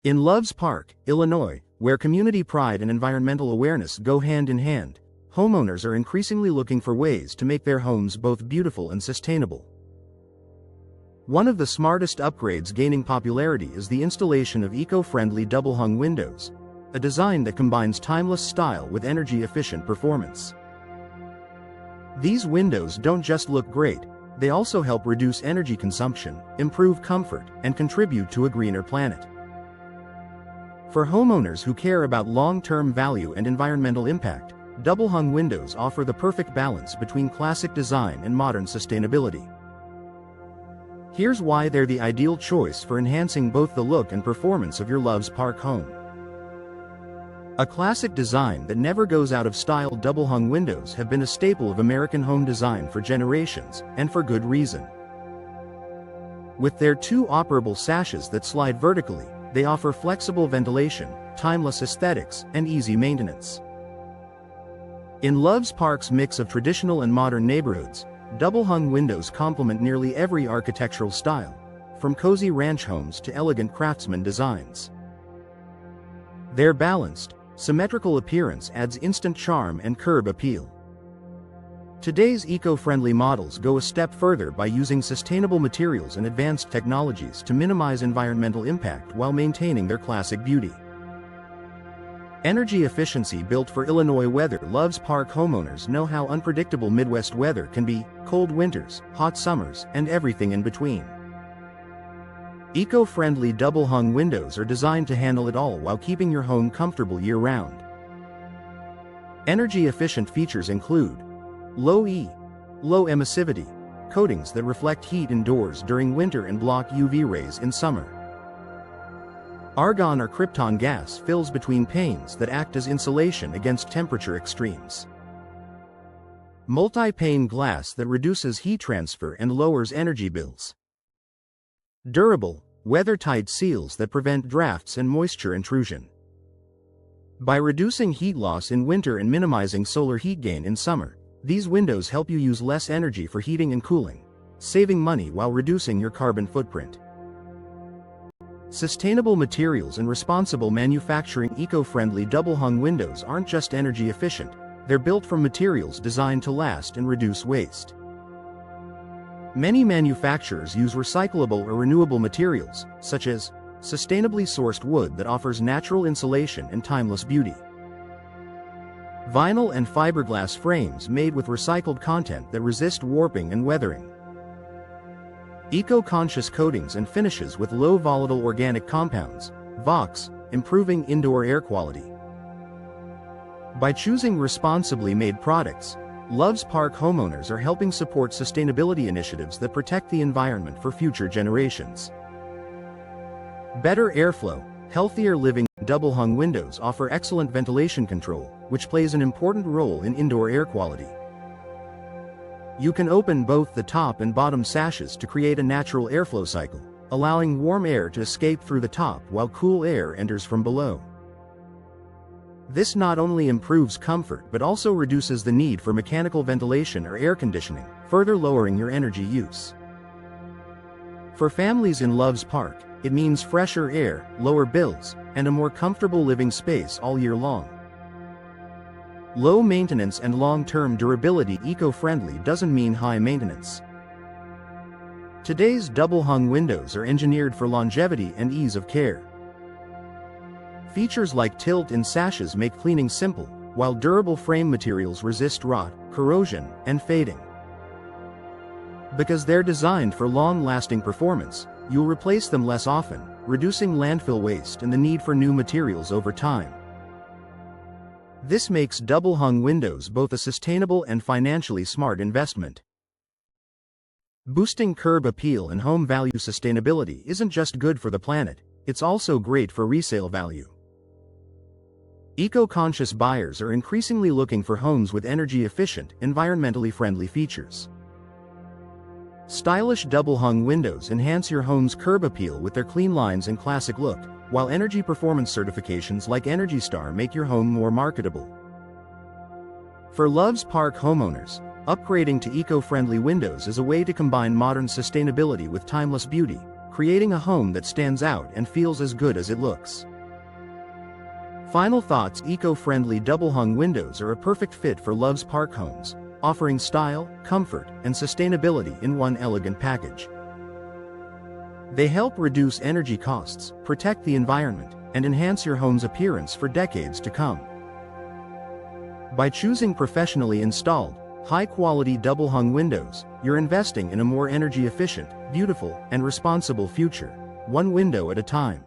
In Loves Park, Illinois, where community pride and environmental awareness go hand in hand, homeowners are increasingly looking for ways to make their homes both beautiful and sustainable. One of the smartest upgrades gaining popularity is the installation of eco-friendly double-hung windows, a design that combines timeless style with energy-efficient performance. These windows don't just look great, they also help reduce energy consumption, improve comfort, and contribute to a greener planet. For homeowners who care about long-term value and environmental impact, double-hung windows offer the perfect balance between classic design and modern sustainability. Here's why they're the ideal choice for enhancing both the look and performance of your Loves Park home. A classic design that never goes out of style, double-hung windows have been a staple of American home design for generations, and for good reason. With their two operable sashes that slide vertically, they offer flexible ventilation, timeless aesthetics, and easy maintenance. In Loves Park's mix of traditional and modern neighborhoods, double-hung windows complement nearly every architectural style, from cozy ranch homes to elegant craftsman designs. Their balanced, symmetrical appearance adds instant charm and curb appeal. Today's eco-friendly models go a step further by using sustainable materials and advanced technologies to minimize environmental impact while maintaining their classic beauty. Energy efficiency built for Illinois weather. Loves Park homeowners know how unpredictable Midwest weather can be: cold winters, hot summers, and everything in between. Eco-friendly double-hung windows are designed to handle it all while keeping your home comfortable year-round. Energy-efficient features include low emissivity coatings that reflect heat indoors during winter and block UV rays in summer. Argon or krypton gas fills between panes that act as insulation against temperature extremes. Multi-pane glass that reduces heat transfer and lowers energy bills. Durable, weather-tight seals that prevent drafts and moisture intrusion. By reducing heat loss in winter and minimizing solar heat gain in summer, these windows help you use less energy for heating and cooling, saving money while reducing your carbon footprint. Sustainable materials and responsible manufacturing. Eco-friendly double-hung windows aren't just energy efficient, they're built from materials designed to last and reduce waste. Many manufacturers use recyclable or renewable materials, such as sustainably sourced wood that offers natural insulation and timeless beauty. Vinyl and fiberglass frames made with recycled content that resist warping and weathering. Eco-conscious coatings and finishes with low volatile organic compounds, VOCs, improving indoor air quality. By choosing responsibly made products, Loves Park homeowners are helping support sustainability initiatives that protect the environment for future generations. Better airflow, healthier living. Double-hung windows offer excellent ventilation control, which plays an important role in indoor air quality. You can open both the top and bottom sashes to create a natural airflow cycle, allowing warm air to escape through the top while cool air enters from below. This not only improves comfort but also reduces the need for mechanical ventilation or air conditioning, further lowering your energy use. For families in Loves Park, it means fresher air, lower bills, and a more comfortable living space all year long. Low maintenance and long-term durability. Eco-friendly doesn't mean high maintenance. Today's double-hung windows are engineered for longevity and ease of care. Features like tilt-in sashes make cleaning simple, while durable frame materials resist rot, corrosion, and fading. Because they're designed for long-lasting performance, you'll replace them less often, reducing landfill waste and the need for new materials over time. This makes double-hung windows both a sustainable and financially smart investment. Boosting curb appeal and home value. Sustainability isn't just good for the planet, it's also great for resale value. Eco-conscious buyers are increasingly looking for homes with energy-efficient, environmentally friendly features. Stylish double-hung windows enhance your home's curb appeal with their clean lines and classic look, while energy performance certifications like ENERGY STAR make your home more marketable. For Loves Park homeowners, upgrading to eco-friendly windows is a way to combine modern sustainability with timeless beauty, creating a home that stands out and feels as good as it looks. Final thoughts: eco-friendly double-hung windows are a perfect fit for Love's Park homes, offering style, comfort, and sustainability in one elegant package. They help reduce energy costs, protect the environment, and enhance your home's appearance for decades to come. By choosing professionally installed, high-quality double-hung windows, you're investing in a more energy-efficient, beautiful, and responsible future, one window at a time.